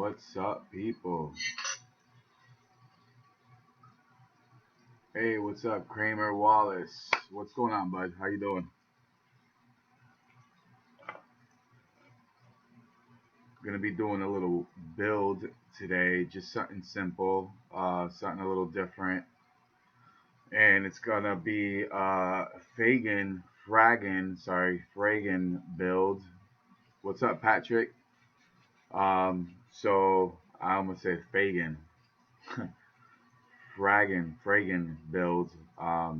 What's up, people? Hey, what's up, Kramer Wallace? What's going on, bud? How you doing? Gonna be doing a little build today, just something simple, something a little different, and it's gonna be fragon build. What's up, Patrick? So I almost said Fagan. fragan build.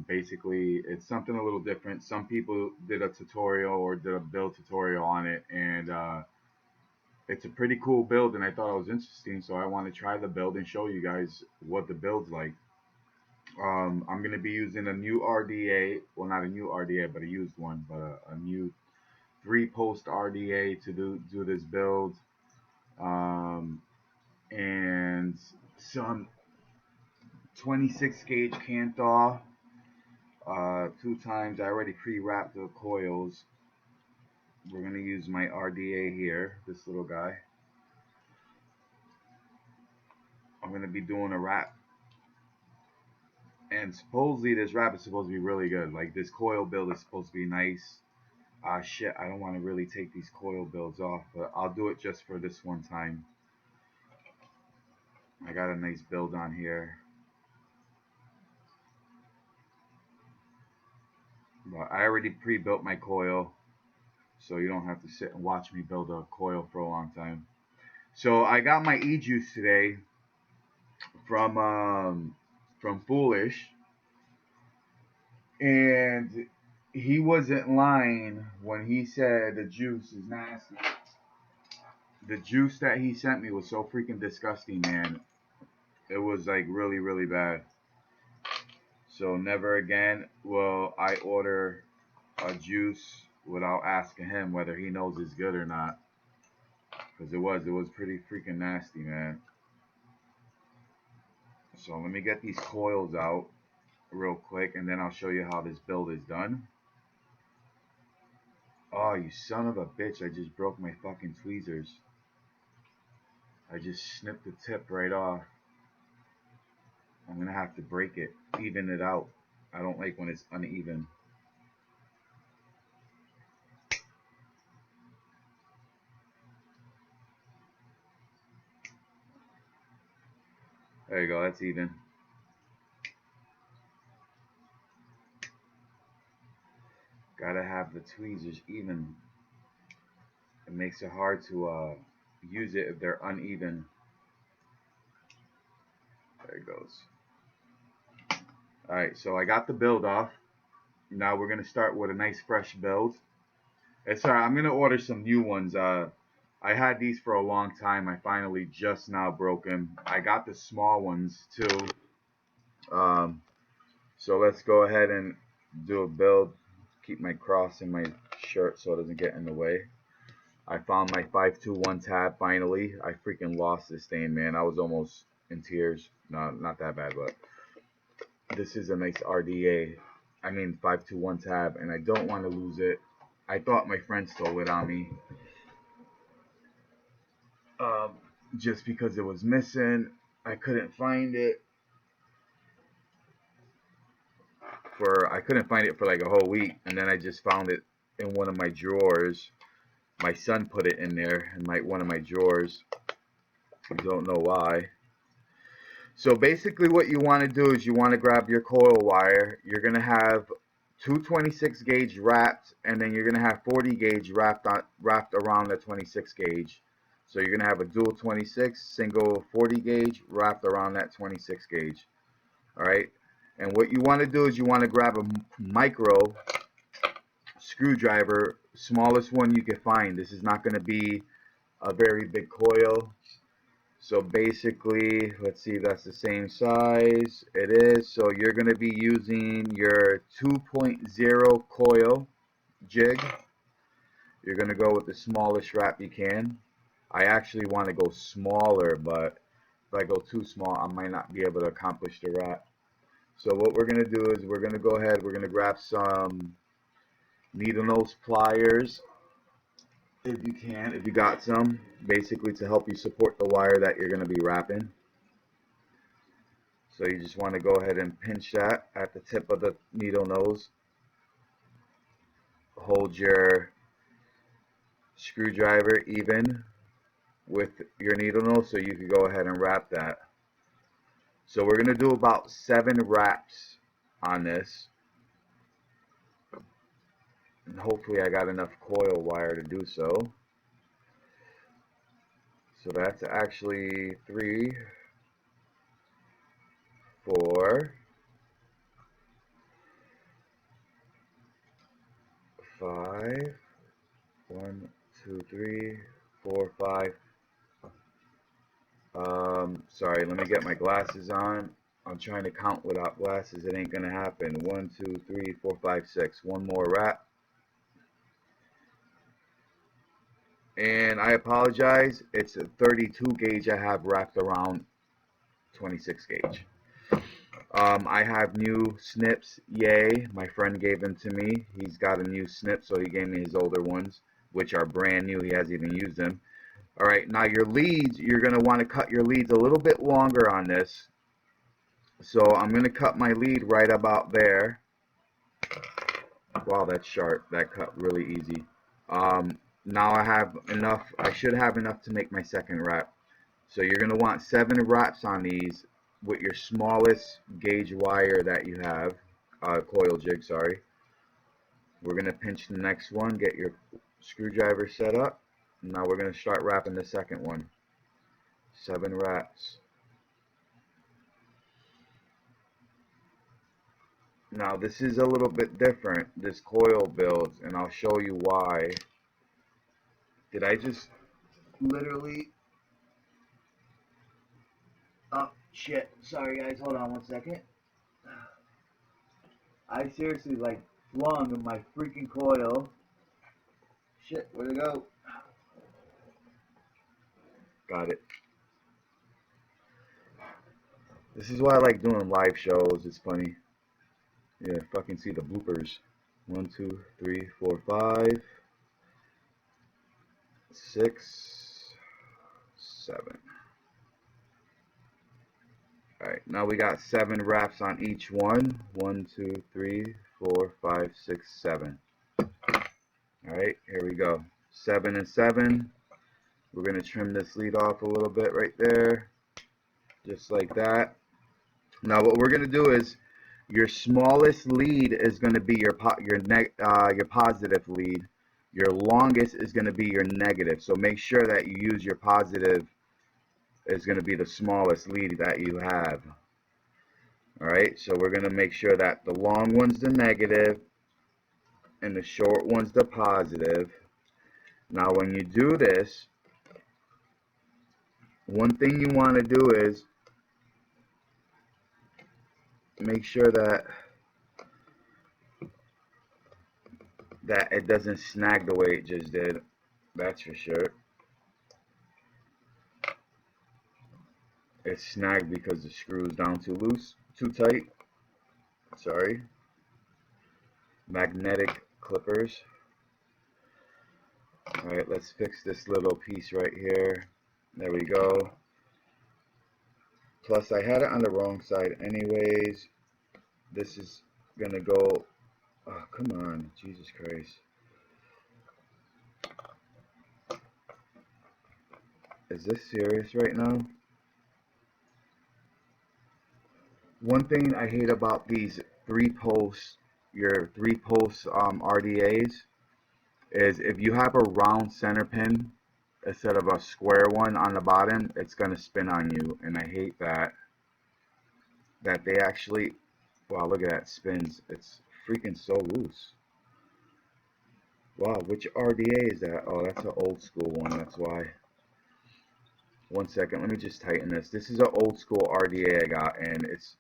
Basically, it's something a little different. Some people did a tutorial or did a build tutorial on it, and it's a pretty cool build. And I thought it was interesting, so I want to try the build and show you guys what the build's like. I'm gonna be using a new RDA. Well, not a new RDA, but a used one, but a new 3-post RDA to do this build. And some 26 gauge Canthal. 2 times. I already pre-wrapped the coils. We're gonna use my RDA here, this little guy. I'm gonna be doing a wrap, and supposedly this wrap is supposed to be really good. Like, this coil build is supposed to be nice. Shit, I don't want to really take these coil builds off, but I'll do it just for this one time. I got a nice build on here. But I already pre-built my coil, so you don't have to sit and watch me build a coil for a long time. So I got my e-juice today from Foolish, and he wasn't lying when he said the juice is nasty. The juice that he sent me was so freaking disgusting, man. It was like really, really bad. So never again will I order a juice without asking him whether he knows it's good or not. Because it was pretty freaking nasty, man. So let me get these coils out real quick, and then I'll show you how this build is done. Oh, you son of a bitch, I just broke my fucking tweezers. I just snipped the tip right off. I'm gonna have to break it, even it out. I don't like when it's uneven. There you go, that's even. Gotta have the tweezers even. It makes it hard to use it if they're uneven. There it goes. Alright, so I got the build off. Now we're gonna start with a nice fresh build. It's alright, I'm gonna order some new ones. I had these for a long time. I finally just now broke them. I got the small ones too. So let's go ahead and do a build. Keep my cross in my shirt so it doesn't get in the way. I found my 521 tab finally. I freaking lost this thing, man. I was almost in tears. No, not that bad, but this is a nice RDA. I mean 521 tab, and I don't want to lose it. I thought my friend stole it on me. Just because it was missing. I couldn't find it. I couldn't find it for like a whole week, and then I just found it in one of my drawers. My son put it in there in one of my drawers. I don't know why. So basically what you want to do is you want to grab your coil wire. You're going to have two 26 gauge wrapped, and then you're going to have 40 gauge wrapped around the 26 gauge. So you're going to have a dual 26, single 40 gauge wrapped around that 26 gauge. Alright? And what you want to do is you want to grab a micro screwdriver, smallest one you can find. This is not going to be a very big coil. So basically, let's see, that's the same size. It is. So you're going to be using your 2.0 coil jig. You're going to go with the smallest wrap you can. I actually want to go smaller, but if I go too small, I might not be able to accomplish the wrap. So what we're going to do is we're going to go ahead, we're going to grab some needle nose pliers. if you can, if you got some, basically to help you support the wire that you're going to be wrapping. So you just want to go ahead and pinch that at the tip of the needle nose. Hold your screwdriver even with your needle nose so you can go ahead and wrap that. So we're going to do about 7 wraps on this. And hopefully I got enough coil wire to do so. So that's actually 3, 4, 5, 1, 2, 3, 4, 5. Sorry, let me get my glasses on. I'm trying to count without glasses. It ain't gonna happen. 1, 2, 3, 4, 5, 6. One more wrap. And I apologize. It's a 32 gauge I have wrapped around 26 gauge. I have new snips. Yay. My friend gave them to me. He's got a new snip, so he gave me his older ones, which are brand new. He hasn't even used them. Alright, now your leads, you're going to want to cut your leads a little bit longer on this. So I'm going to cut my lead right about there. Wow, that's sharp. That cut really easy. Now I have enough. I should have enough to make my second wrap. So you're going to want 7 wraps on these with your smallest gauge wire that you have. Coil jig, sorry. We're going to pinch the next one. Get your screwdriver set up. Now we're going to start wrapping the second one. 7 wraps. Now this is a little bit different, this coil builds, and I'll show you why. Did I just literally... Oh, shit. Sorry guys, hold on 1 second. I seriously like flung my freaking coil. Shit, where'd it go? Got it. This is why I like doing live shows, it's funny. Yeah, fucking see the bloopers. 1, 2, 3, 4, 5, 6, 7. Alright, now we got 7 wraps on each one. 1, 2, 3, 4, 5, 6, 7. Alright, here we go. 7 and 7. We're going to trim this lead off a little bit right there. Just like that. Now what we're going to do is your smallest lead is going to be your positive lead. Your longest is going to be your negative. So make sure that you use your positive is going to be the smallest lead that you have. Alright, so we're going to make sure that the long one's the negative and the short one's the positive. Now when you do this, one thing you want to do is make sure that it doesn't snag the way it just did. That's for sure. It's snagged because the screw is down too loose, too tight. Sorry. Magnetic clippers. Alright, let's fix this little piece right here. There we go. Plus, I had it on the wrong side anyways. This is gonna go... Oh, come on. Jesus Christ. Is this serious right now? One thing I hate about these 3-post, your 3-post RDAs, is if you have a round center pin instead of a square one on the bottom, it's going to spin on you, and I hate that they actually, wow, look at that, spins. It's freaking so loose. Wow, which RDA is that? Oh, that's an old school one, that's why. 1 second, let me just tighten this. This is an old school RDA I got, and it's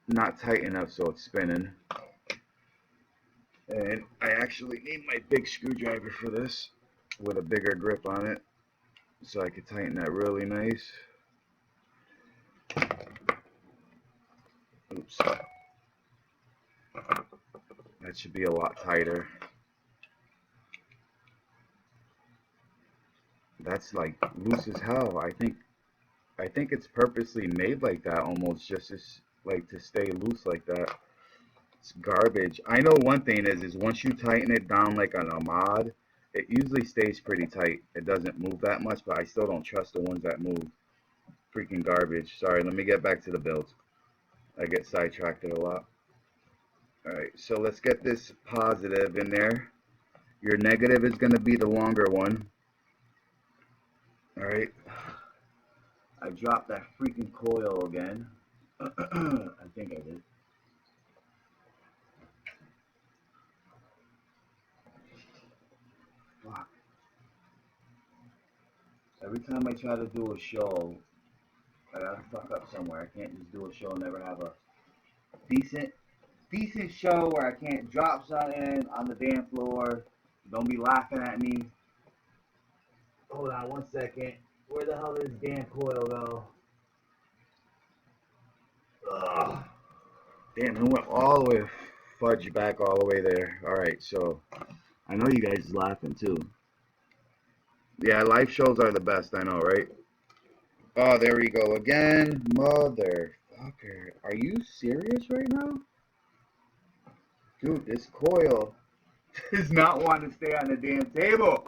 not tight enough, so it's spinning. And I actually need my big screwdriver for this with a bigger grip on it, so I can tighten that really nice. Oops. That should be a lot tighter. that's like loose as hell. I think it's purposely made like that, almost just as like to stay loose like that. It's garbage. I know one thing is once you tighten it down like on a mod, it usually stays pretty tight. It doesn't move that much, but I still don't trust the ones that move. Freaking garbage. Sorry, let me get back to the build. I get sidetracked a lot. Alright, so let's get this positive in there. Your negative is going to be the longer one. Alright. I dropped that freaking coil again. I think I did. Fuck. Every time I try to do a show, I gotta fuck up somewhere. I can't just do a show and never have a decent show where I can't drop something on the damn floor. Don't be laughing at me. Hold on 1 second. Where the hell did this damn coil go? Ugh. Damn, it went all the way fudge back all the way there. Alright, so I know you guys is laughing too. Yeah, live shows are the best, I know, right? Oh, there we go again. Motherfucker. Are you serious right now? Dude, this coil does not want to stay on the damn table.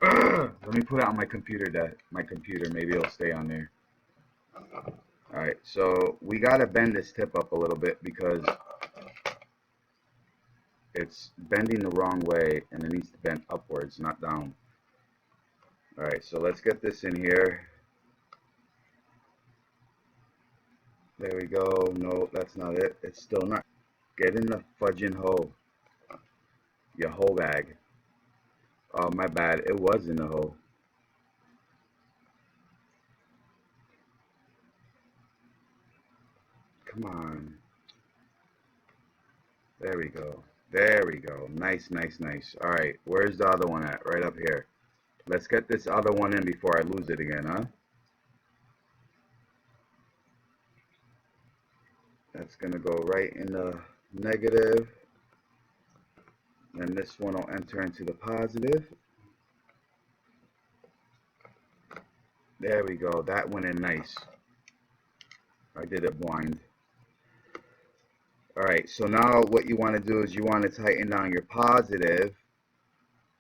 Let me put it on my computer, maybe it'll stay on there. Alright, so we gotta bend this tip up a little bit because it's bending the wrong way and it needs to bend upwards, not down. Alright, so let's get this in here. There we go. No, that's not it. It's still not. Get in the fudging hole. Your hole bag. Oh, my bad. It was in the hole. Come on. There we go. There we go. Nice, nice, nice. Alright, where's the other one at? Right up here. Let's get this other one in before I lose it again, huh? That's going to go right in the negative. And this one will enter into the positive. There we go. That went in nice. I did it blind. Alright, so now what you want to do is you want to tighten down your positive,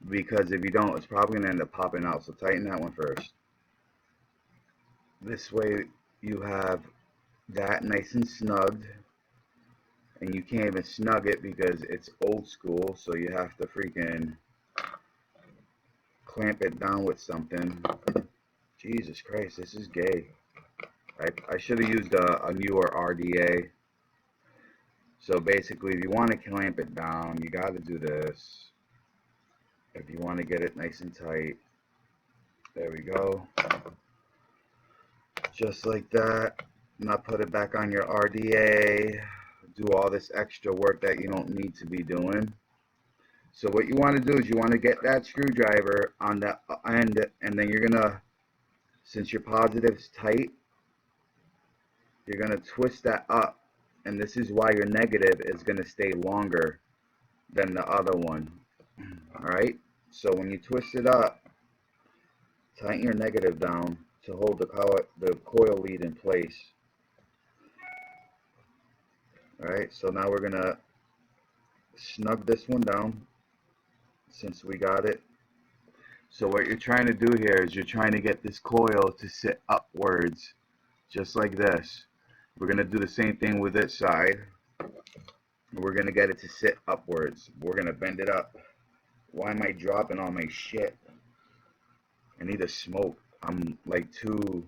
because if you don't, it's probably going to end up popping out. So tighten that one first. This way you have that nice and snugged. And you can't even snug it because it's old school, so you have to freaking clamp it down with something. Jesus Christ, this is gay. I should have used a newer RDA. So basically, if you want to clamp it down, you got to do this. If you want to get it nice and tight, there we go. Just like that. Now put it back on your RDA. Do all this extra work that you don't need to be doing. So what you want to do is you want to get that screwdriver on the end, and then you're gonna, since your positive's tight, you're gonna twist that up, and this is why your negative is gonna stay longer than the other one. Alright, so when you twist it up, tighten your negative down to hold the coil lead in place. Alright, so now we're gonna snug this one down since we got it. So what you're trying to do here is you're trying to get this coil to sit upwards, just like this. We're going to do the same thing with this side. We're going to get it to sit upwards. We're going to bend it up. Why am I dropping all my shit? I need to smoke. I need to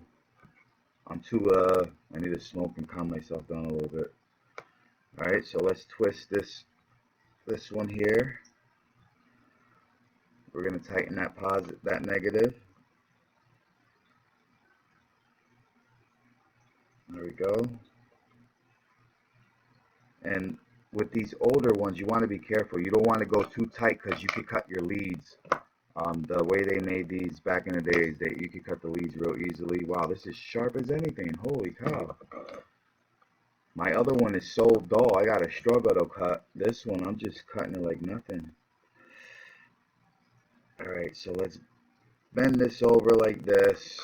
smoke and calm myself down a little bit. Alright, so let's twist this one here. We're going to tighten that negative. There we go. And with these older ones, you want to be careful. You don't want to go too tight because you could cut your leads. The way they made these back in the days, you could cut the leads real easily. Wow, this is sharp as anything. Holy cow. My other one is so dull, I got to struggle to cut. This one, I'm just cutting it like nothing. Alright, so let's bend this over like this,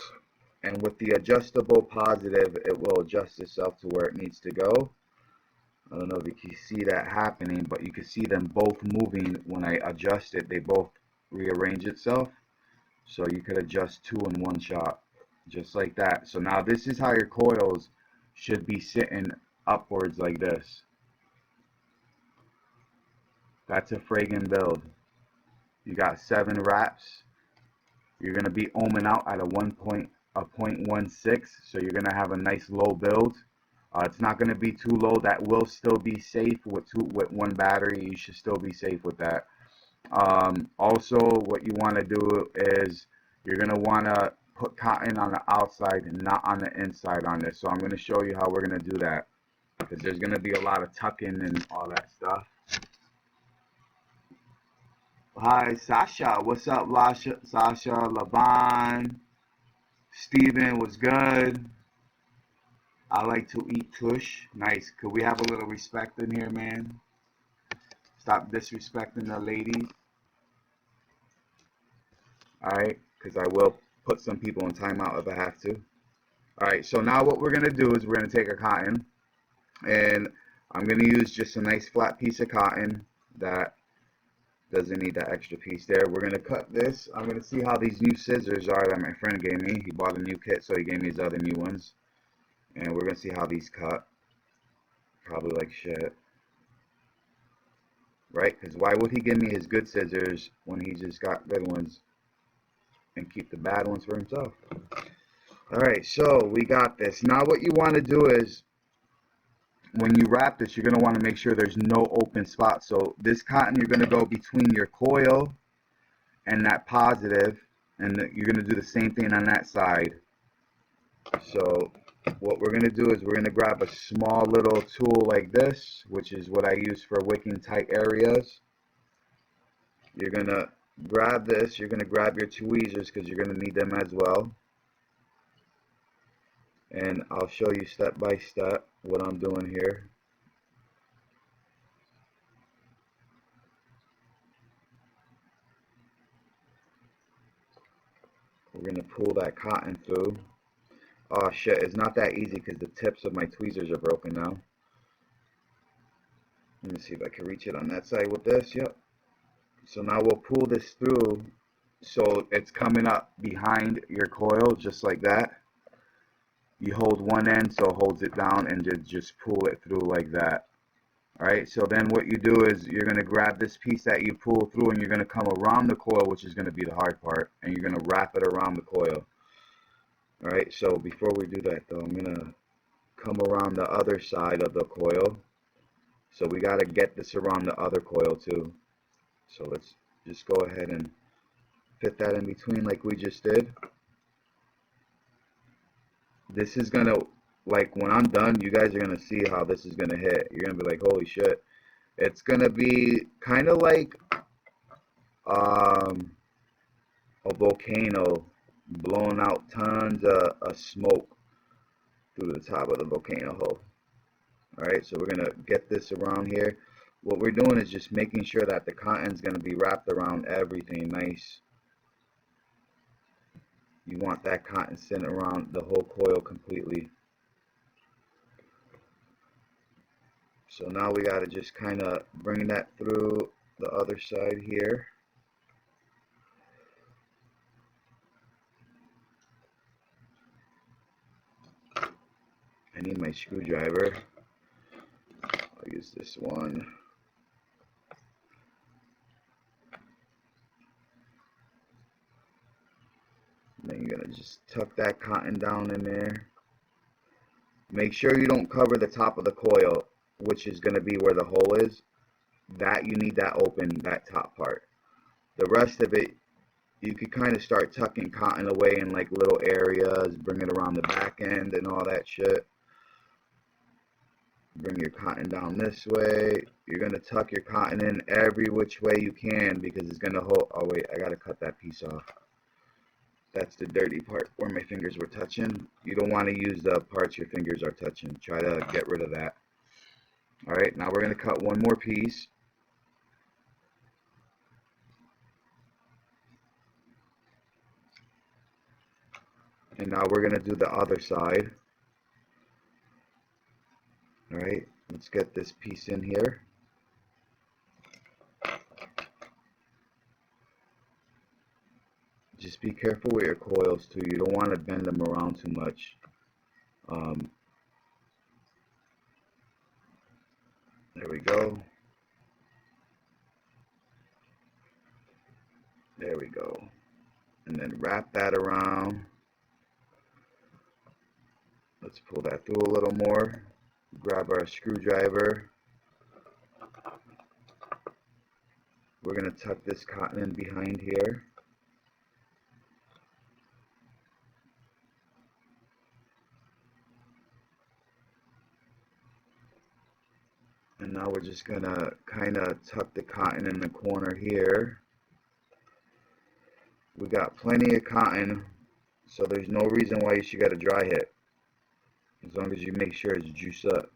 and with the adjustable positive, it will adjust itself to where it needs to go. I don't know if you can see that happening, but you can see them both moving. When I adjust it, they both rearrange itself. So you could adjust two in one shot, just like that. So now this is how your coils should be sitting upwards like this. That's a fragon build. You got 7 wraps. You're gonna be ohming out at a 0.16, so you're gonna have a nice low build. It's not gonna be too low. That will still be safe with one battery. You should still be safe with that. Also, what you want to do is you're gonna want to put cotton on the outside and not on the inside on this. So I'm gonna show you how we're gonna do that, because there's gonna be a lot of tucking and all that stuff. Hi, Sasha. What's up, Sasha? Laban. Steven, what's good? I like to eat tush. Nice. Could we have a little respect in here, man? Stop disrespecting the ladies. Alright? Because I will put some people in timeout if I have to. Alright, so now what we're going to do is we're going to take a cotton. And I'm going to use just a nice flat piece of cotton that doesn't need that extra piece there. We're going to cut this. I'm going to see how these new scissors are that my friend gave me. He bought a new kit, so he gave me his other new ones. And we're going to see how these cut. Probably like shit. Right? Because why would he give me his good scissors when he just got good ones and keep the bad ones for himself? Alright, so we got this. Now what you want to do is, when you wrap this, you're going to want to make sure there's no open spots. So this cotton, you're going to go between your coil and that positive, and you're going to do the same thing on that side. So what we're going to do is we're going to grab a small little tool like this, which is what I use for wicking tight areas. You're going to grab this. You're going to grab your tweezers because you're going to need them as well. And I'll show you step by step what I'm doing here. We're going to pull that cotton through. Oh shit, it's not that easy because the tips of my tweezers are broken now. Let me see if I can reach it on that side with this. Yep. So now we'll pull this through so it's coming up behind your coil just like that. You hold one end so it holds it down, and just pull it through like that. Alright, so then what you do is you're going to grab this piece that you pull through, and you're going to come around the coil, which is going to be the hard part, and you're going to wrap it around the coil. Alright, so before we do that though, I'm going to come around the other side of the coil. So we got to get this around the other coil too. So let's just go ahead and fit that in between like we just did. This is going to, like when I'm done, you guys are going to see how this is going to hit. You're going to be like, holy shit. It's going to be kind of like a volcano blowing out tons of smoke through the top of the volcano hole. Alright, so we're going to get this around here. What we're doing is just making sure that the cotton's going to be wrapped around everything nice. You want that cotton sitting around the whole coil completely. So now we got to just kind of bring that through the other side here. I need my screwdriver. I'll use this one. Then you're going to just tuck that cotton down in there. Make sure you don't cover the top of the coil, which is going to be where the hole is. That you need that open, that top part. The rest of it, you could kind of start tucking cotton away in like little areas, bring it around the back end and all that shit. Bring your cotton down this way. You're going to tuck your cotton in every which way you can, because it's going to hold. Oh wait, I got to cut that piece off. That's the dirty part where my fingers were touching. You don't want to use the parts your fingers are touching. Try to get rid of that. Alright, now we're going to cut one more piece. And now we're going to do the other side. Alright, let's get this piece in here. Just be careful with your coils too. You don't want to bend them around too much. There we go. There we go. And then wrap that around. Let's pull that through a little more. Grab our screwdriver. We're going to tuck this cotton in behind here. And now we're just going to kind of tuck the cotton in the corner here. We got plenty of cotton, so there's no reason why you should get a dry hit, as long as you make sure it's juiced up.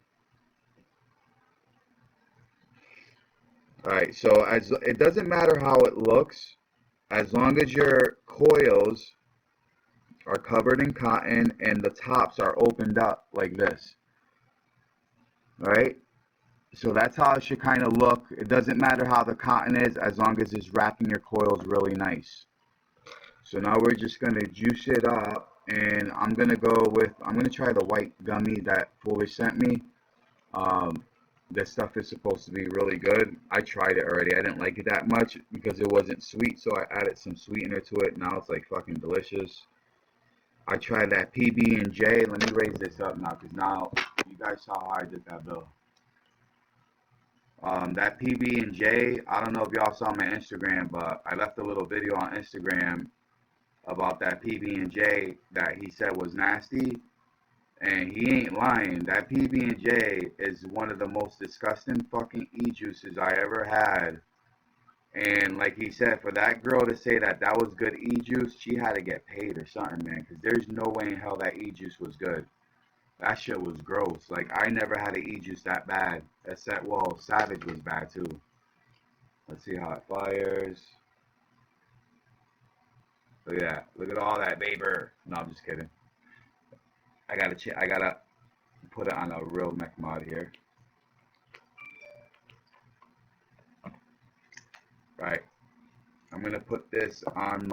Alright, so it doesn't matter how it looks, as long as your coils are covered in cotton and the tops are opened up like this. Alright, so that's how it should kind of look. It doesn't matter how the cotton is, as long as it's wrapping your coils really nice. So now we're just going to juice it up, and I'm going to try the white gummy that Foolish sent me. This stuff is supposed to be really good. I tried it already. I didn't like it that much because it wasn't sweet, so I added some sweetener to it. Now it's like fucking delicious. I tried that PB&J. Let me raise this up now, because now you guys saw how I did that bill. That PB&J, I don't know if y'all saw my Instagram, but I left a little video on Instagram about that PB&J that he said was nasty, and he ain't lying. That PB&J is one of the most disgusting fucking e-juices I ever had. And like he said, for that girl to say that that was good e-juice, she had to get paid or something, man, because there's no way in hell that e-juice was good. That shit was gross. Like, I never had an e-juice that bad, except, well, Savage was bad too. Let's see how it fires. Look at that. Look at all that vapor. No, I'm just kidding. I gotta put it on a real mech mod here. Right. I'm gonna put this on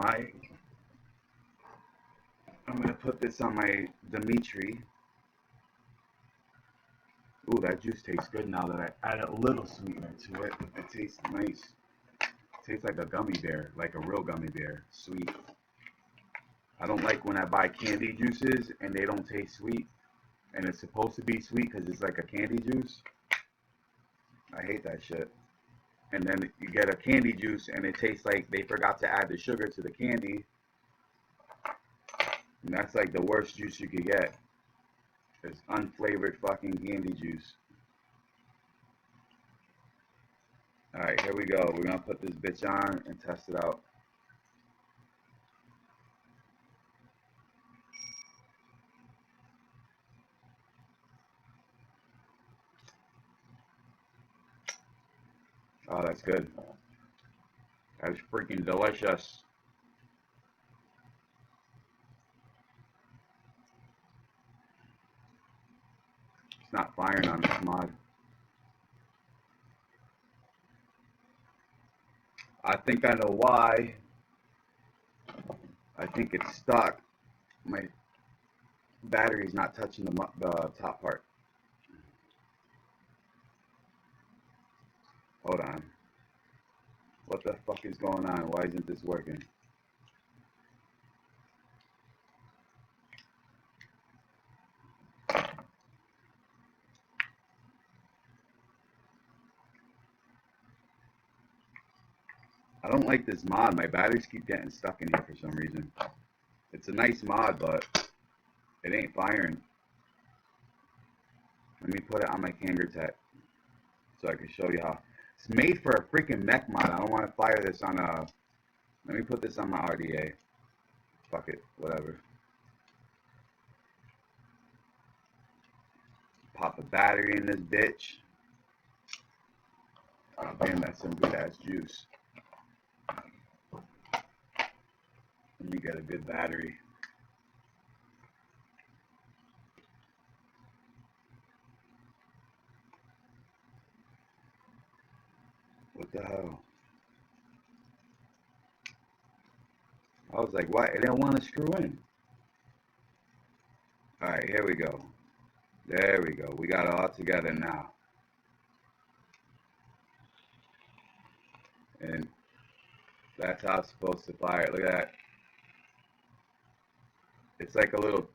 my Dimitri. Ooh, that juice tastes good now that I added a little sweetener to it. It tastes nice. It tastes like a gummy bear, like a real gummy bear. Sweet. I don't like when I buy candy juices and they don't taste sweet, and it's supposed to be sweet because it's like a candy juice. I hate that shit. And then you get a candy juice and it tastes like they forgot to add the sugar to the candy. And that's like the worst juice you could get. It's unflavored fucking candy juice. Alright, here we go. We're gonna put this bitch on and test it out. Oh, that's good. That is freaking delicious. It's not firing on this mod. I think I know why. I think it's stuck. My battery's not touching the top part. Hold on. What the fuck is going on? Why isn't this working? I don't like this mod. My batteries keep getting stuck in here for some reason. It's a nice mod, but it ain't firing. Let me put it on my Kangertech so I can show you how. It's made for a freaking mech mod. I don't want to fire this on a... Let me put this on my RDA. Fuck it. Whatever. Pop a battery in this bitch. Oh, damn, that's some good ass juice. Let me get a good battery. the hell? I was like, what? It didn't want to screw in. Alright, here we go. There we go. We got it all together now. And that's how it's supposed to fire it. Look at that. It's like a little,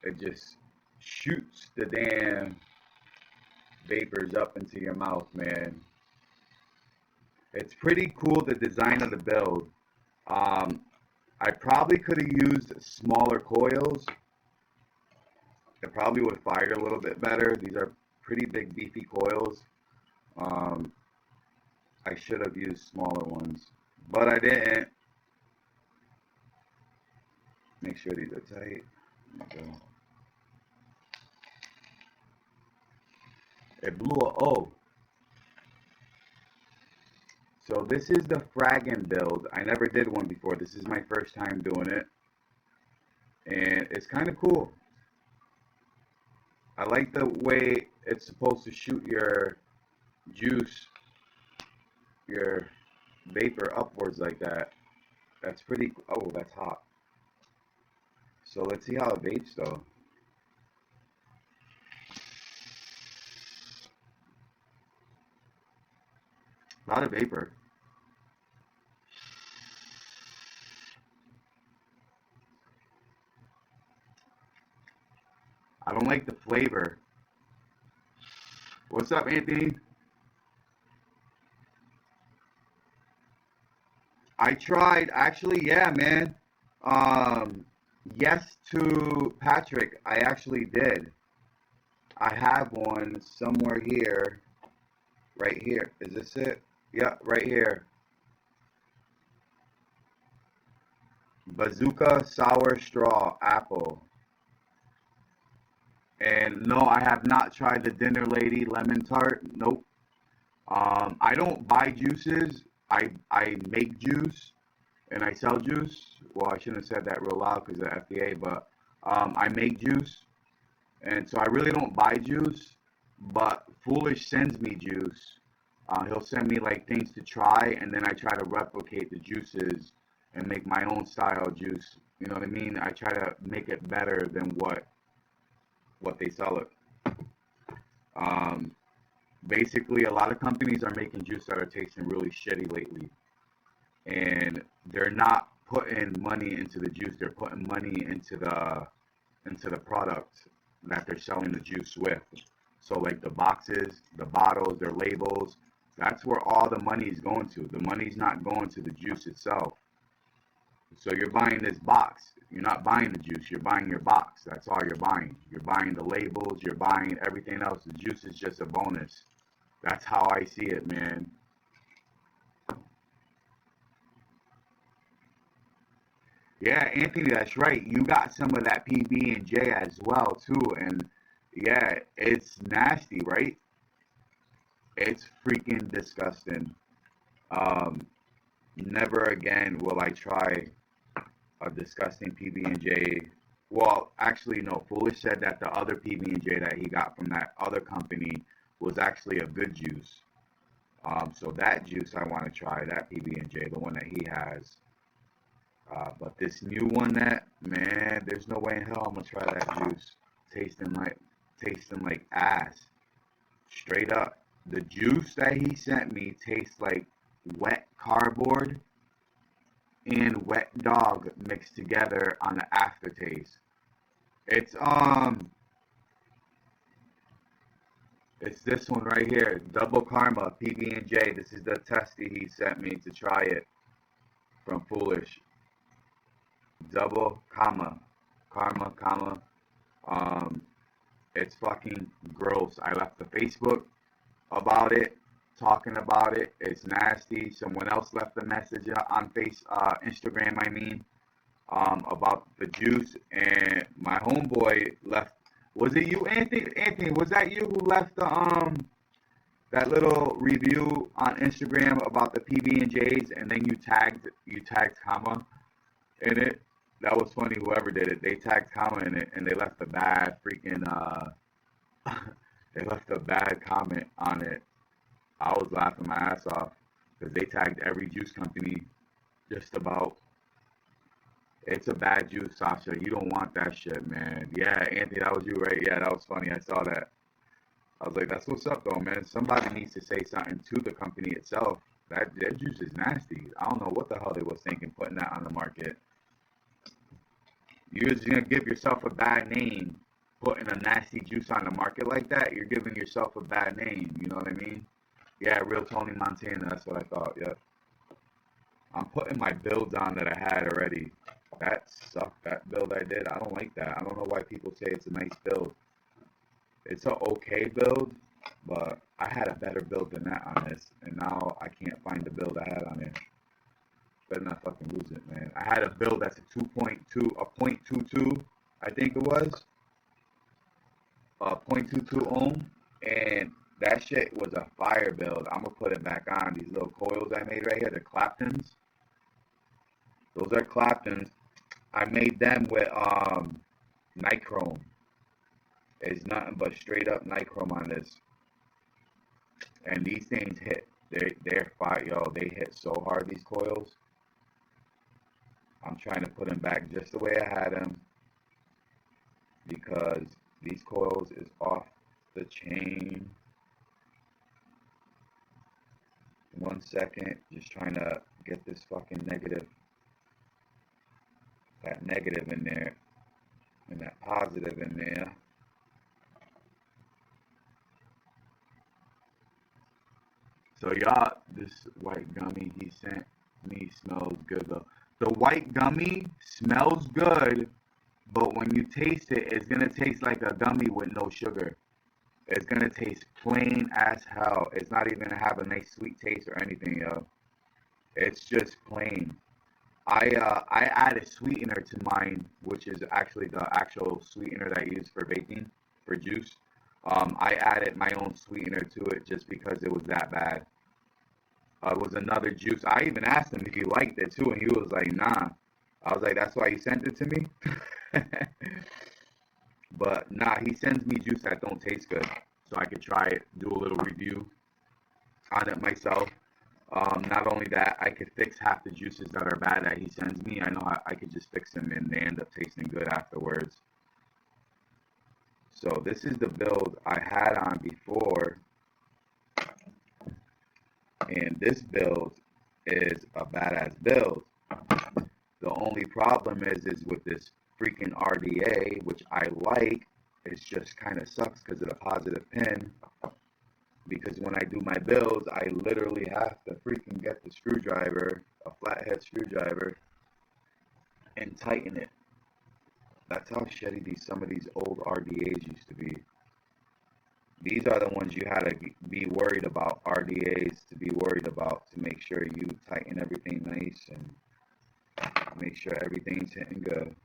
it just shoots the damn vapors up into your mouth, man. It's pretty cool, the design of the build. I probably could have used smaller coils. It probably would have fired a little bit better. These are pretty big, beefy coils. I should have used smaller ones, but I didn't. Make sure these are tight. There we go. It blew a O. So this is the fragon build. I never did one before. This is my first time doing it. And it's kind of cool. I like the way it's supposed to shoot your juice, your vapor upwards like that. That's pretty, oh, that's hot. So let's see how it vapes though. A lot of vapor. I don't like the flavor. What's up, Anthony? I tried, actually, yeah, man. Yes to Patrick, I actually did. I have one somewhere here. Right here. Is this it? Yeah, right here. Bazooka Sour Straw Apple. And no, I have not tried the Dinner Lady Lemon Tart. Nope. I don't buy juices. I make juice and I sell juice. Well, I shouldn't have said that real loud because of the FDA, but I make juice. And so I really don't buy juice, but Foolish sends me juice. He'll send me like things to try, and then I try to replicate the juices and make my own style juice. You know what I mean? I try to make it better than what they sell it. Basically, a lot of companies are making juice that are tasting really shitty lately, and they're not putting money into the juice. They're putting money into the product that they're selling the juice with. So like the boxes, the bottles, their labels, that's where all the money is going to. The money's not going to the juice itself. So you're buying this box. You're not buying the juice. You're buying your box. That's all you're buying. You're buying the labels. You're buying everything else. The juice is just a bonus. That's how I see it, man. Yeah, Anthony, that's right. You got some of that PB&J as well too, and yeah, it's nasty, right? It's freaking disgusting. Um, Never again will I try a disgusting PB&J. Well, actually, no. Foolish said that the other PB&J that he got from that other company was actually a good juice. So that juice I want to try, that PB&J, the one that he has. But this new one, that man, there's no way in hell I'm gonna try that juice. Tasting like, tasting like ass, straight up. The juice that he sent me tastes like wet cardboard and wet dog mixed together on the aftertaste. It's it's this one right here, Double Karma PB&J. This is the testy he sent me to try it from Foolish. Double karma. Um, it's fucking gross. I left the Facebook about it, talking about it. It's nasty. Someone else left a message on Instagram. I mean, about the juice, and my homeboy left. Was it you, Anthony? Anthony, was that you who left the that little review on Instagram about the PB and J's, and then you tagged Kama in it? That was funny. Whoever did it, they tagged Kama in it, and they left a bad freaking They left a bad comment on it. I was laughing my ass off because they tagged every juice company just about. It's a bad juice, Sasha. You don't want that shit, man. Yeah, Anthony, that was you, right? Yeah, that was funny. I saw that. I was like, that's what's up, though, man. Somebody needs to say something to the company itself. That juice is nasty. I don't know what the hell they was thinking putting that on the market. You're just gonna give yourself a bad name putting a nasty juice on the market like that. You're giving yourself a bad name. You know what I mean? Yeah, real Tony Montana. That's what I thought. Yeah. I'm putting my builds on that I had already. That sucked. That build I did. I don't like that. I don't know why people say it's a nice build. It's an okay build, but I had a better build than that on this, and now I can't find the build I had on it. Better not fucking lose it, man. I had a build that's a 2.2, a 0.22, I think it was, a 0.22 ohm, and that shit was a fire build. I'm gonna put it back on. These little coils I made right here, the Claptons. Those are Claptons. I made them with nichrome. It's nothing but straight up nichrome on this. And these things hit. They're fire, yo. They hit so hard, these coils. I'm trying to put them back just the way I had them because these coils is off the chain. 1 second, just trying to get this fucking negative, that negative in there, and that positive in there. So y'all, this white gummy he sent me smells good though. The white gummy smells good, but when you taste it, it's gonna taste like a gummy with no sugar. It's gonna taste plain as hell. It's not even gonna have a nice sweet taste or anything, yo. It's just plain. I added sweetener to mine, which is actually the actual sweetener that I use for vaping for juice. I added my own sweetener to it just because it was that bad. It was another juice. I even asked him if he liked it too, and he was like, "Nah." I was like, "That's why you sent it to me." But nah, he sends me juice that don't taste good, so I could try it, do a little review on it myself. Not only that, I could fix half the juices that are bad that he sends me. I know I could just fix them and they end up tasting good afterwards. So this is the build I had on before, and this build is a badass build. The only problem is with this freaking RDA, which I like. It just kind of sucks because of the positive pin. Because when I do my builds, I literally have to freaking get the screwdriver, a flathead screwdriver, and tighten it. That's how shitty some of these old RDAs used to be. These are the ones you had to be worried about, RDAs to be worried about, to make sure you tighten everything nice and make sure everything's hitting good.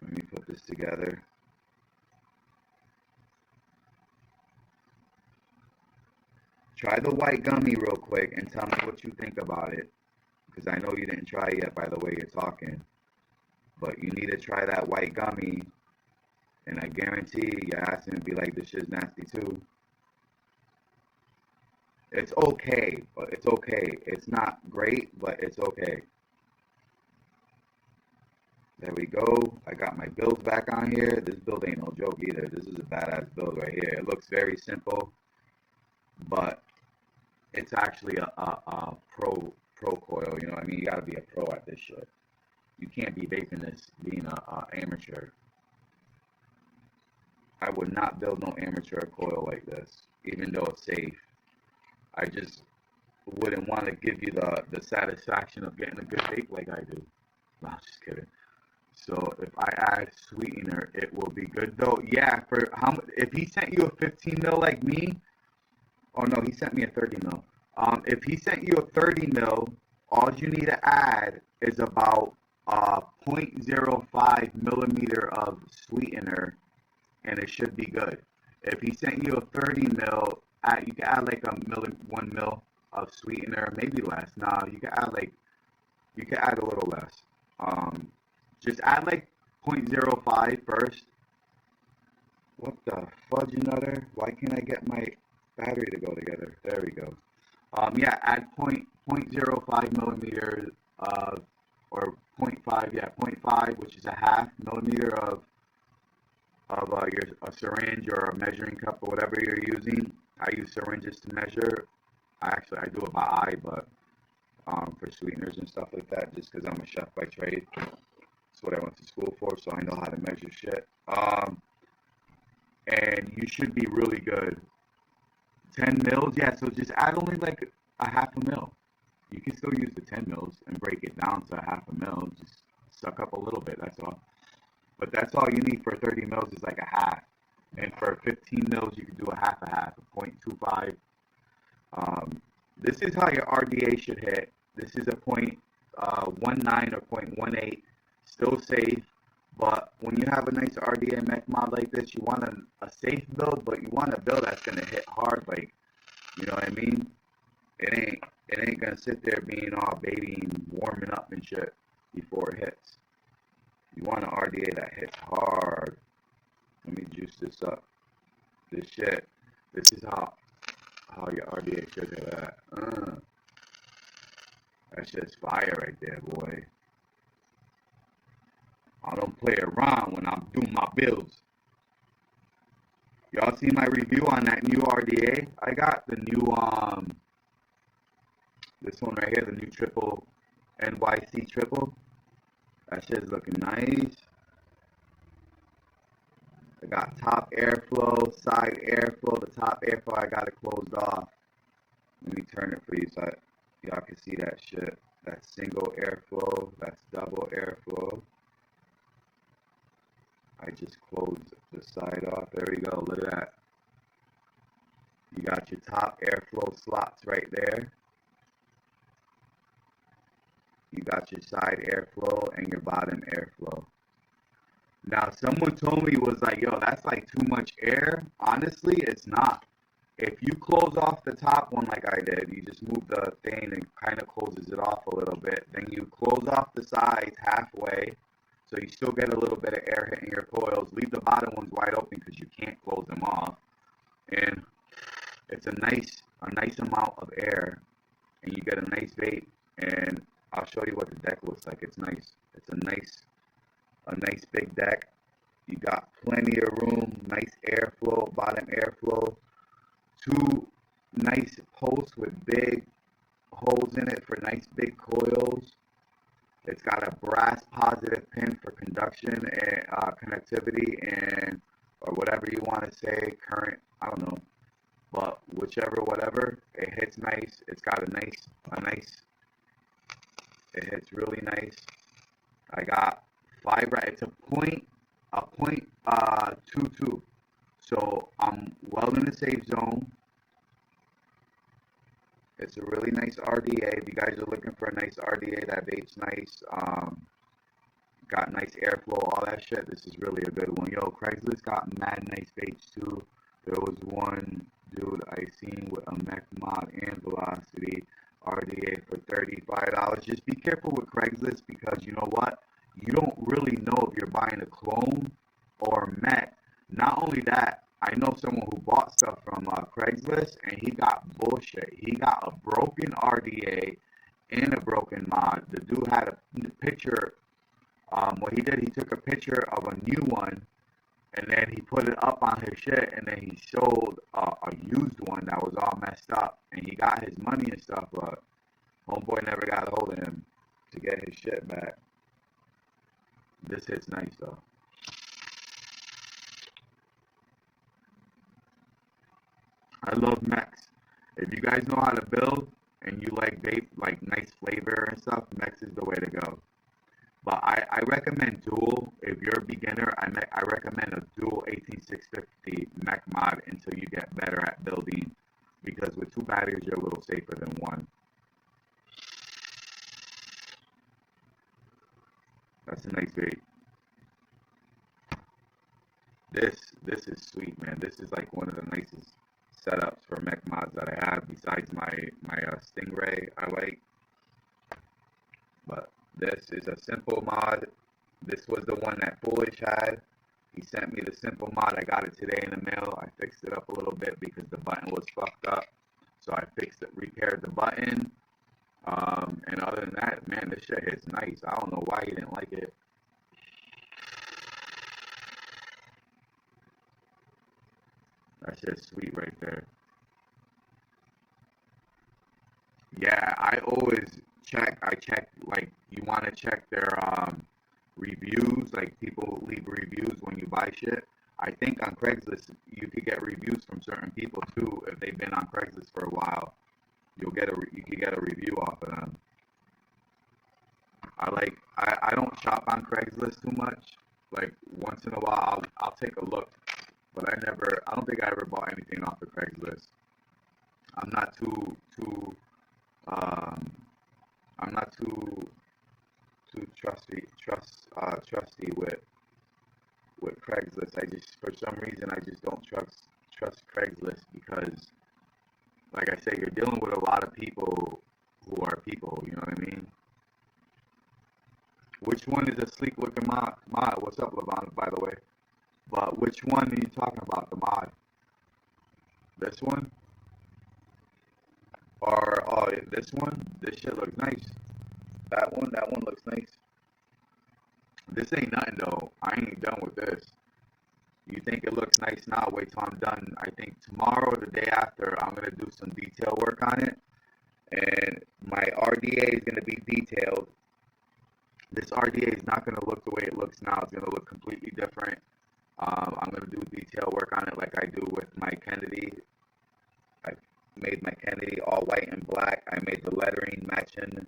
Let me put this together. Try the white gummy real quick and tell me what you think about it. Because I know you didn't try it yet by the way you're talking. But you need to try that white gummy. And I guarantee your ass gonna be like, this shit's nasty too. It's okay, but it's okay. It's not great, but it's okay. There we go. I got my builds back on here. This build ain't no joke either. This is a badass build right here. It looks very simple, but it's actually a pro coil. You know what I mean? You gotta be a pro at this shit. You can't be vaping this being a amateur. I would not build no amateur coil like this, even though it's safe. I just wouldn't want to give you the satisfaction of getting a good vape like I do. No, I'm just kidding. So if I add sweetener, it will be good though. Yeah, for how if he sent you a 15 mil like me, oh no, he sent me a 30 mil. If he sent you a 30 mil, all you need to add is about 0.05 millimeter of sweetener, and it should be good. If he sent you a 30 mil, you can add like 1 mil of sweetener, maybe less. Nah, you can add a little less. Just add like 0.05 first. What the fudge nutter? Why can't I get my battery to go together? There we go. Yeah, add point zero 0.05 millimeters or point 0.5, yeah, point 0.5, which is a half millimeter of your a syringe or a measuring cup or whatever you're using. I use syringes to measure. I do it by eye, but for sweeteners and stuff like that, just because I'm a chef by trade. That's what I went to school for, so I know how to measure shit. And you should be really good. 10 mils, yeah, so just add only like a half a mil. You can still use the 10 mils and break it down to a half a mil. Just suck up a little bit, that's all. But that's all you need for 30 mils is like a half. And for 15 mils, you can do a half, a 0.25. This is how your RDA should hit. This is a 0.19 or 0.18, still safe. But when you have a nice RDA mech mod like this, you want a safe build, but you want a build that's gonna hit hard. Like, you know what I mean? It ain't gonna sit there being all baby and warming up and shit before it hits. You want an RDA that hits hard. Let me juice this up. This shit. This is how your RDA should hit at. That shit's fire right there, boy. I don't play around when I'm doing my builds. Y'all see my review on that new RDA? I got the new this one right here, the new triple NYC triple. That shit's looking nice. I got top airflow, side airflow. The top airflow I got it closed off. Let me turn it for you so y'all can see that shit. That's single airflow. That's double airflow. I just closed the side off. There we go. Look at that. You got your top airflow slots right there. You got your side airflow and your bottom airflow. Now, someone told me was like, yo, that's like too much air. Honestly, it's not. If you close off the top one like I did, you just move the thing and kind of closes it off a little bit. Then you close off the sides halfway, so you still get a little bit of air hitting your coils. Leave the bottom ones wide open because you can't close them off. And it's a nice amount of air, and you get a nice vape. And I'll show you what the deck looks like. It's nice. It's a nice big deck. You got plenty of room, nice airflow, bottom airflow. Two nice posts with big holes in it for nice big coils. It's got a brass positive pin for conduction and connectivity and or whatever you want to say, current, I don't know. But whichever, whatever, it hits nice. It's got it hits really nice. I got 5 right. It's a point 22. So I'm well in the safe zone. It's a really nice RDA. If you guys are looking for a nice RDA, that vape's nice. Got nice airflow, all that shit. This is really a good one. Yo, Craigslist got mad nice vapes too. There was one dude I seen with a mech mod and velocity RDA for $35. Just be careful with Craigslist because you know what? You don't really know if you're buying a clone or a mech. Not only that, I know someone who bought stuff from Craigslist and he got bullshit. He got a broken RDA and a broken mod. The dude had a picture. What he did, he took a picture of a new one and then he put it up on his shit and then he sold a used one that was all messed up and he got his money and stuff, but homeboy never got a hold of him to get his shit back. This hits nice though. I love mechs. If you guys know how to build and you like vape, like nice flavor and stuff, mechs is the way to go. But I recommend dual. If you're a beginner, I recommend a dual 18650 mech mod until you get better at building. Because with 2 batteries, you're a little safer than 1. That's a nice vape. This is sweet, man. This is like one of the nicest setups for mech mods that I have besides my Stingray I like. But this is a simple mod. This was the one that Foolish had. He sent me the simple mod. I got it today in the mail. I fixed it up a little bit because the button was fucked up. So I fixed it, repaired the button. And other than that, man, this shit is nice. I don't know why you didn't like it. That's just sweet right there. Yeah, I always check. I check, like, you want to check their reviews. Like, people leave reviews when you buy shit. I think on Craigslist you could get reviews from certain people too. If they've been on Craigslist for a while, you could get a review off of them. I don't shop on Craigslist too much. Like, once in a while I'll take a look, but I don't think I ever bought anything off of Craigslist. I'm not um I'm not too trusty with Craigslist. I just, for some reason, I just don't trust Craigslist because, like I say, you're dealing with a lot of people who are people. You know what I mean? Which one is a sleek looking mod? What's up, Levon? By the way, but which one are you talking about? The mod? This one? Or oh, this one? This shit looks nice. That one looks nice. This ain't nothing though. I ain't done with this. You think it looks nice now? Wait till I'm done. I think tomorrow or the day after, I'm gonna do some detail work on it, and my RDA is gonna be detailed. This RDA is not gonna look the way it looks now. It's gonna look completely different. I'm gonna do detail work on it like I do with my Kennedy. I made my Kennedy all white and black. I made the lettering matching,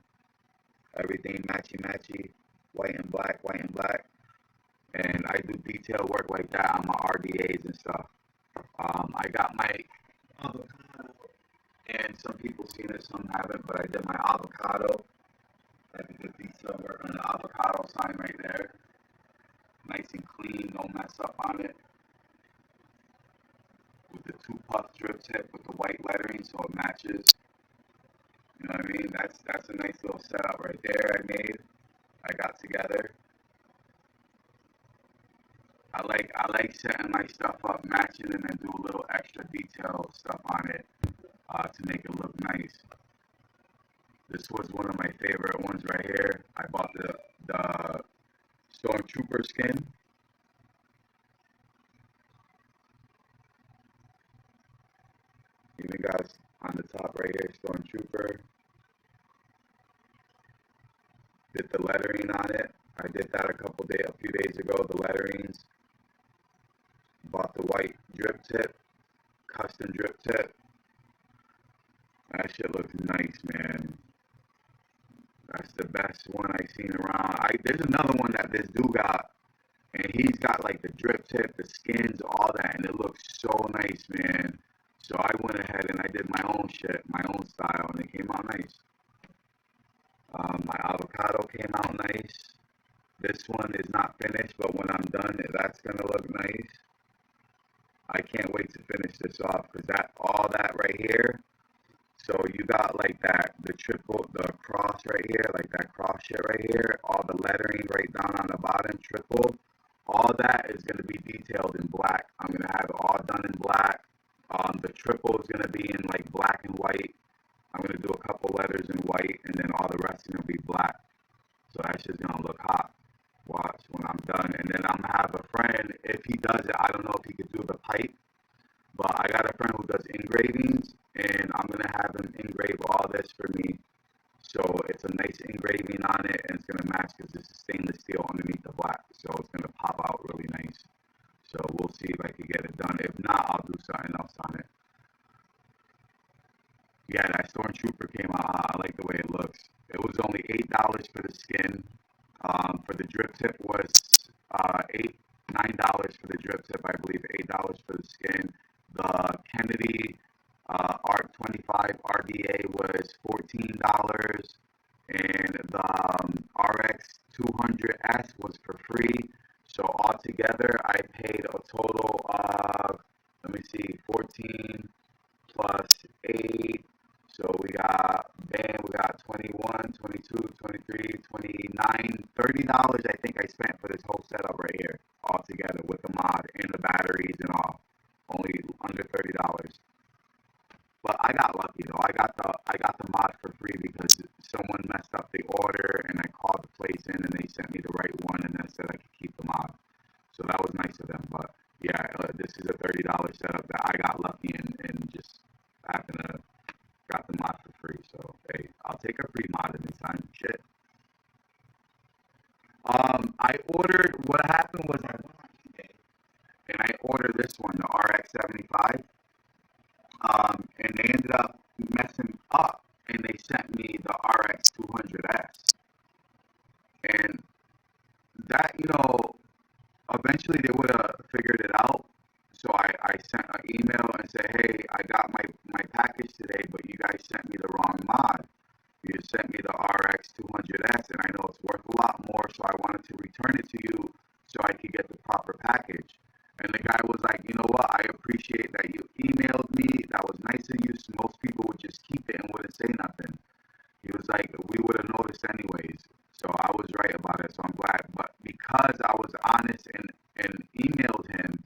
everything matchy, white and black, white and black. And I do detail work like that on my RDAs and stuff. I got my avocado, and some people seen it, some haven't, but I did my avocado. I did the detail work on the avocado sign right there. Nice and clean, no mess up on it. With the 2-puff drip tip with the white lettering so it matches. You know what I mean? That's a nice little setup right there I got together. I like setting my stuff up matching and then do a little extra detail stuff on it to make it look nice. This was one of my favorite ones right here. I bought the Stormtrooper skin. Even got on the top right here, Stormtrooper. Did the lettering on it. I did that a few days ago. The letterings. Bought the white drip tip, custom drip tip. That shit looks nice, man. That's the best one I've seen around. There's another one that this dude got, and he's got like the drip tip, the skins, all that, and it looks so nice, man. So I went ahead and I did my own shit, my own style, and it came out nice. My avocado came out nice. This one is not finished, but when I'm done, that's gonna look nice. I can't wait to finish this off because all that right here. So you got like that, the cross right here, like that cross shit right here, all the lettering right down on the bottom, triple. All that is going to be detailed in black. I'm going to have it all done in black. The triple is going to be in like black and white. I'm going to do a couple letters in white, and then all the rest is going to be black. So that's just going to look hot. Watch when I'm done. And then I'm going to have a friend, if he does it, I don't know if he could do the pipe, but I got a friend who does engravings, and I'm going to have him engrave all this for me. So it's a nice engraving on it, and it's going to match because this is stainless steel underneath the black. So it's going to pop out really nice. So we'll see if I can get it done. If not, I'll do something else on it. Yeah, that Stormtrooper came out. I like the way it looks. It was only $8 for the skin. For the drip tip was $9 for the drip tip, I believe. $8 for the skin. The Kennedy Art 25 RDA was $14, and the RX 200S was for free. So altogether, I paid a total of, let me see, 14 plus 8. So we got 21, 22, 23, 29, $30 I think I spent for this whole setup right here altogether with the mod. I got lucky though. I got the mod for free because someone messed up the order, and I called the place in, and they sent me the right one, and then said I could keep the mod. So that was nice of them. But yeah, this is a $30 setup that I got lucky and just happened to got the mod for free. So hey, I'll take a free mod anytime. Shit. I ordered. What happened was I went on eBay and I ordered this one, the RX-75. And they ended up messing up, and they sent me the RX-200S. And that, eventually they would have figured it out. So I sent an email and said, hey, I got my package today, but you guys sent me the wrong mod. You sent me the RX-200S, and I know it's worth a lot more, so I wanted to return it to you so I could get the proper package. And the guy was like, you know what, I appreciate that you emailed me. That was nice of you. So most people would just keep it and wouldn't say nothing. He was like, we would have noticed anyways. So I was right about it, so I'm glad. But because I was honest and emailed him,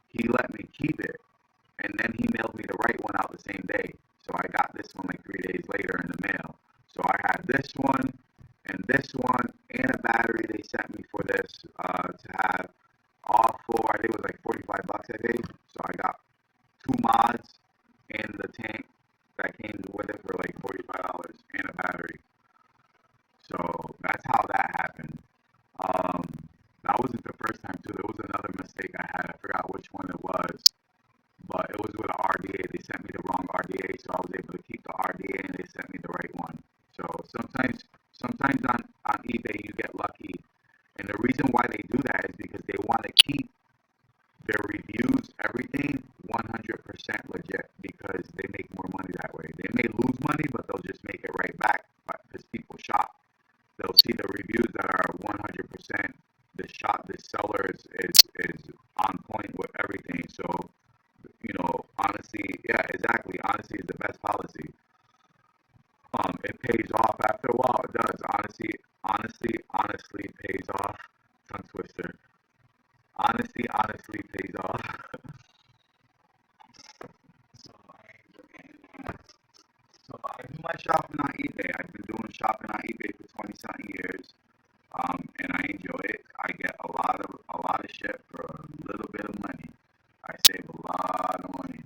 he let me keep it. And then he mailed me the right one out the same day. So I got this one like 3 days later in the mail. So I had this one and a battery they sent me for this to have all four. I think it was like $45 I paid. So I got two mods and the tank that came with it for like $45 and a battery. So that's how that happened. Um, that wasn't the first time too. There was another mistake I had. I forgot which one it was, but it was with an RDA. They sent me the wrong RDA, so I was able to keep the RDA, and they sent me the right one. So sometimes on eBay you get lucky, and the reason why they do that is because they want to keep their reviews, everything 100% legit, because they make more money that way. They may lose money, but they'll just make it right back because people shop. They'll see the reviews that are 100%. The seller is on point with everything. So, honesty, yeah, exactly. Honesty is the best policy. It pays off after a while. It does. Honestly pays off. Tongue twister. Honestly pays off. So I do my shopping on eBay. I've been doing shopping on eBay for 20-something years. And I enjoy it. I get a lot of shit for a little bit of money. I save a lot of money.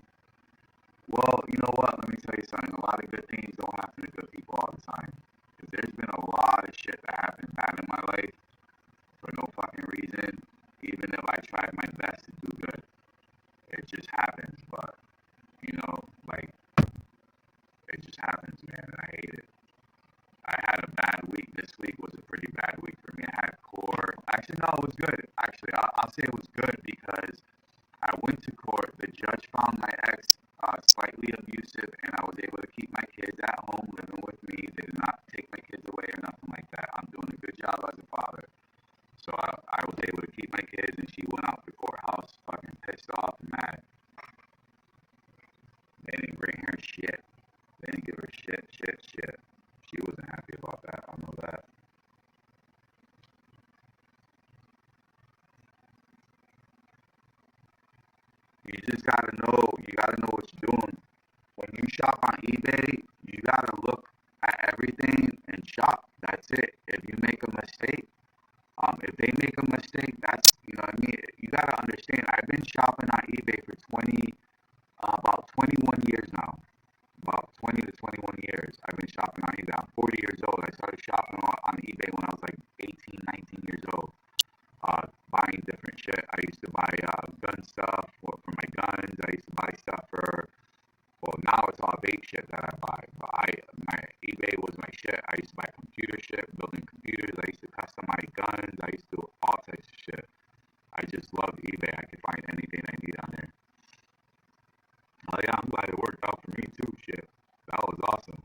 Well, you know what? Let me tell you something. A lot of good things don't happen to good people all the time. Because there's been a lot of shit that happened bad in my life for no fucking reason. Even if I tried my best to do good, it just happens. But like it just happens, man, and I hate it. I had a bad week. This week was a pretty bad week for me. I had court. Actually, no, it was good. Actually, I'll say it was good because I went to court. The judge found my ex slightly abusive, and I was able to keep my kids at home living with me. They did not take my kids away or nothing like that. I'm doing a good job as a father. So I was able to keep my kids, and she went out to the courthouse fucking pissed off and mad. They didn't bring her shit. They didn't give her shit. She wasn't happy about that. I know that. You just gotta know. You gotta know what you're doing. When you shop on eBay, you gotta look at everything and shop. That's it. If you make a mistake, if they make a mistake, that's what I mean. You gotta understand. I've been shopping on eBay for about 21 years now. About 20 to 21 years. I've been shopping on eBay. I'm 40 years old. I started shopping on eBay when I was like 18, 19 years old. Buying different shit. I used to buy gun stuff for my guns. I used to buy stuff for, well, now it's all vape shit that I buy. But my eBay was my shit. I used to buy computer shit, building computers. I used to customize guns. I used to do all types of shit. I just love eBay. I can find anything I need on there. Oh yeah, I'm glad it worked out for me too. Shit, that was awesome.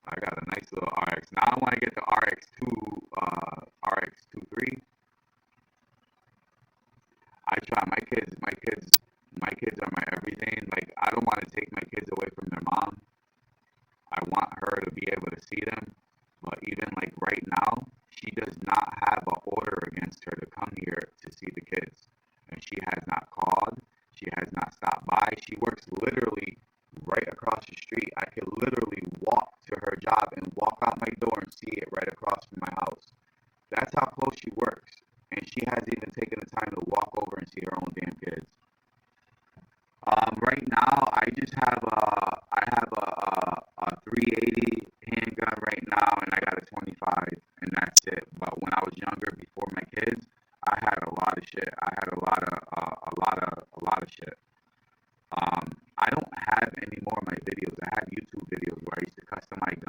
I got a nice little RX. Now I want to get the RX2, RX23. I try my kids are my everything. Like I don't want to take my kids away from their mom. I want her to be able to see them. But even like right now, she does not have an order against her to come here to see the kids. And she has not called. She has not stopped by. She works literally right across the street 380 handgun right now, and I got a 25, and that's it. But when I was younger, before my kids, I had a lot of shit. I had a lot of shit. I don't have any more of my videos. I have YouTube videos where I used to customize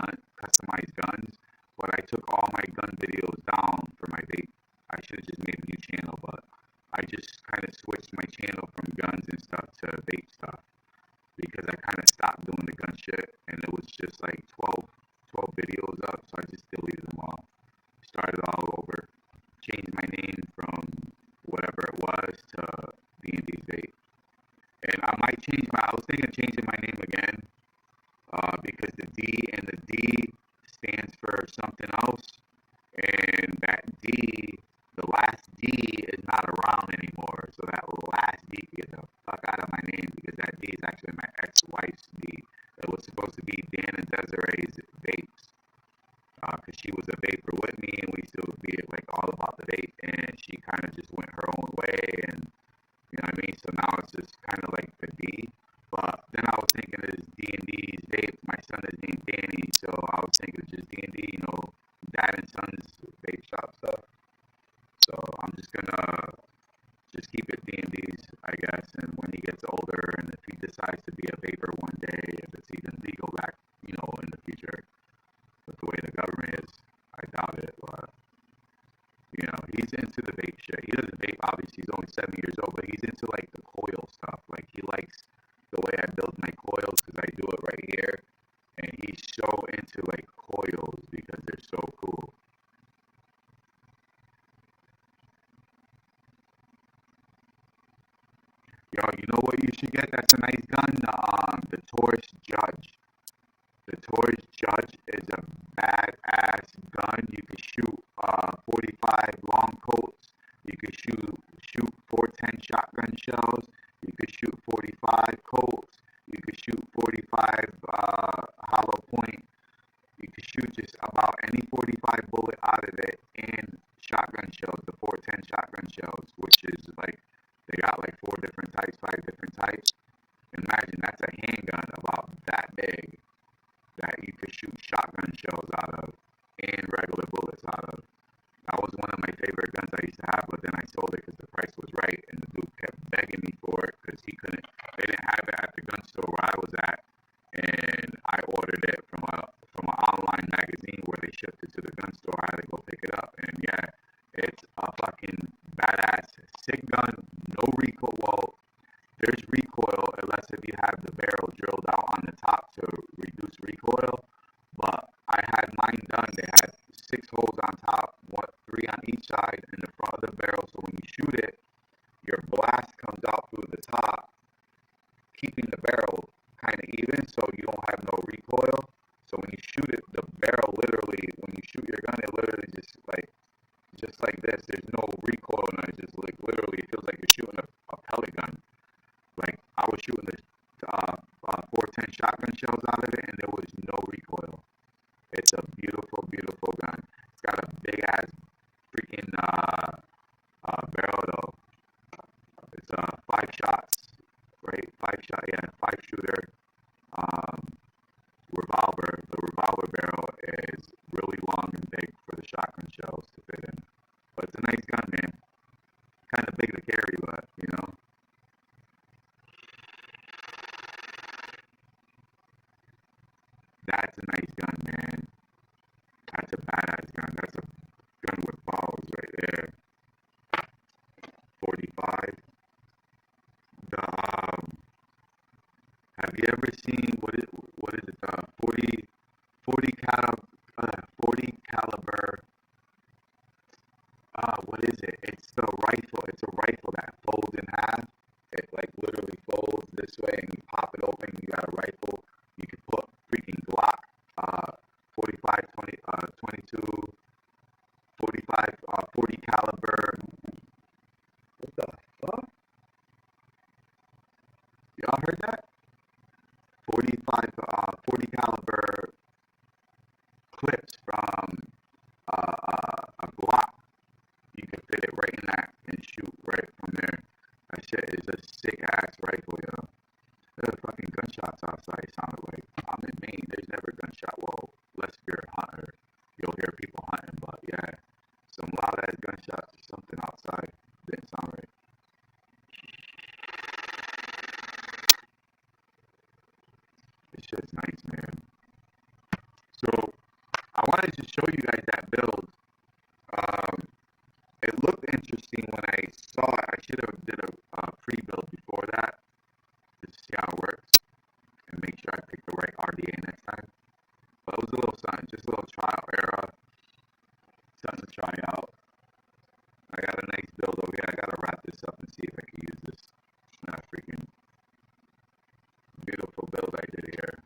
guns, but I took all my gun videos down for my vape. I should have just made a new channel, but I just kind of switched my channel from guns and stuff to vape stuff because I kind of stopped doing the gun shit, and it was just like 12 videos up, so I just deleted them all. Started all over, changed my name from whatever it was to D&D's vape. And I was thinking of changing my name again, because the D stands for something else, and that D, the last D is not around anymore, so that last D can get the fuck out of my name, because that D is actually my ex-wife's D. It was supposed to be Dan and Desiree's vapes, because she was a vapor with me, and we used to be like all about the vape, and she kind of just went her own way, and you know what I mean? So now it's just kind of like the D. But then I was thinking of this D&D's vape. My son is named Danny, so I was thinking of just D&D, you know, dad and son's vape shop stuff. So I'm just gonna just keep it D&D's, I guess. And when he gets older, and if he decides to be a vapor one day, if it's even legal back, you know, in the future, with the way the government is, I doubt it. But you know, he's into the vape shit. He doesn't vape, obviously, he's only 7 years old, but he's into like the coil stuff. Like he likes the way I build my coils because I do it right here. And he's so into like coils because they're so cool. Yo, you know what you should get? That's a nice gun. The Taurus Judge. The Taurus Judge is a badass gun. You can shoot 45 long Colts. You can shoot 410 shotgun shells. You can shoot 45 Colts. You can shoot 45 hollow point. You can shoot just about any 45 bullet out of it, and shotgun shells, the 410 shotgun shells, which is like, they got like 4 different types, 5 different types. Imagine that's a handgun about that big that you could shoot shotgun shells out of and regular bullets out of. That was one of my favorite guns I used to have, but then I sold it because the price was right, and the dude kept begging me for it because they didn't have it at the gun store where I was at, and I ordered it from an online magazine where they shipped it to the gun store. I had to go pick it up, and yeah, it's a fucking badass, sick gun, no recoil. Well, there's recoil unless if you have the barrel drilled out on the top to reduce recoil. But I had mine done. They had 6 holes on top, 3 on each side in the front of the barrel. So when you shoot it, your blast comes out through the top, keeping the barrel kind of even, so you don't have no recoil. So when you shoot it, the barrel literally, when you shoot your gun, it literally just like this. There's no recoil, and it just like literally it feels like you're shooting a pellet gun. Like I was shooting the 410 shotgun shells out of it, and there was no recoil. It's a beautiful, beautiful gun. It's got a big ass freaking barrel though. It's 5 shots, right? 5 shooter revolver. The revolver barrel is really long and big for the shotgun shells to fit in. But it's a nice gun, man. Kind of big to carry, but you know. That's a nice gun, man. That's a badass gun. That's a gun with balls right there. 45. The have you ever seen what is it? The 40 caliber. What is it? It's the rifle. It's a rifle that folds in half. It like literally folds this way, and you pop it open. You got a rifle. You can put freaking Glock, 45, 22, 45, 40 caliber. What the fuck? Y'all heard that? 40 caliber clips from a Glock. You can fit it right in that and shoot right from there. That shit is a sick ass rifle, yo. There's fucking gunshots outside. Sounded like I'm in Maine. There's never gunshots. shit's nice, man. So I wanted to show you guys that build. It looked interesting when I saw it. I should have did a pre-build before that to see how it works and make sure I pick the right RDA next time. But it was a little something, just a little trial error, something to try out. I got a nice build over here. I gotta wrap this up and see if I can use this. Freaking beautiful build I did here.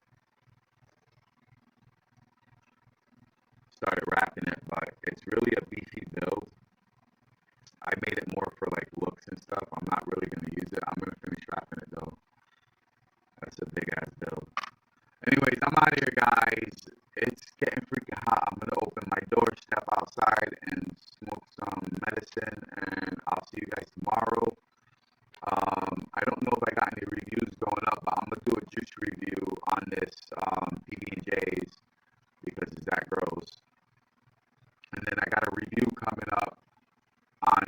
Started wrapping it, but it's really a beefy build. I made it more for like looks and stuff. I'm not really gonna use it. I'm gonna finish wrapping it though. That's a big ass build. Anyways, I'm out of here, guys. It's getting freaking hot. I'm gonna open my door, step outside, and smoke some medicine. And I'll see you guys tomorrow. I don't know if I got any reviews going up, but I'm gonna do a juice review on this PB&J's because it's that gross. And then I got a review coming up on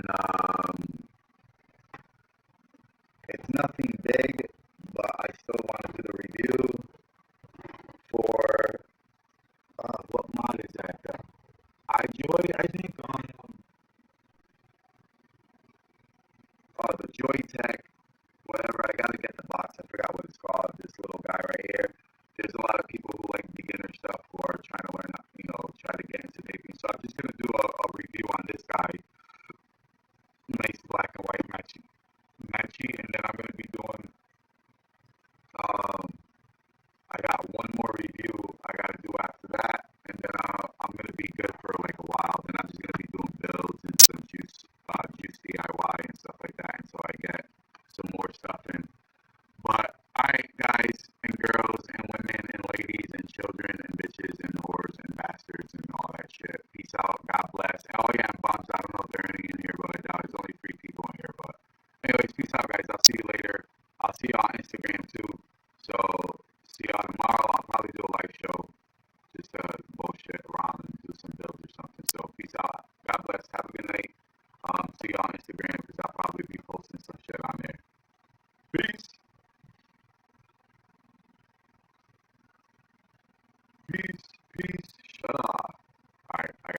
it's nothing big, but I still want to do the review for what mod is that? iJoy, I think, on the Joytech, whatever. I gotta get the box. I forgot what it's called. This little guy right here. There's a lot of people who like beginner stuff who are trying to learn, try to get into vaping. So I'm just gonna do a review on this guy. Nice black and white matchy, and then I'm gonna be doing. I got one more review I gotta do after that, and then I'm gonna be good for like a while. Then I'm just gonna be doing builds and some juice DIY and stuff like that until I get some more stuff in. But alright, guys and girls and women and ladies and children and bitches and whores and bastards and all that shit. Peace out. God bless. Oh yeah, and bums. I don't know if there are any in here, but I doubt there's only 3 people in here. But anyways, peace out, guys. I'll see you later. I'll see you on Instagram too. So see y'all tomorrow. I'll probably do a live show. Just bullshit around and do some builds or something. So peace out. God bless. Have a good night. See you on Instagram because I'll probably be posting some shit on there. Peace.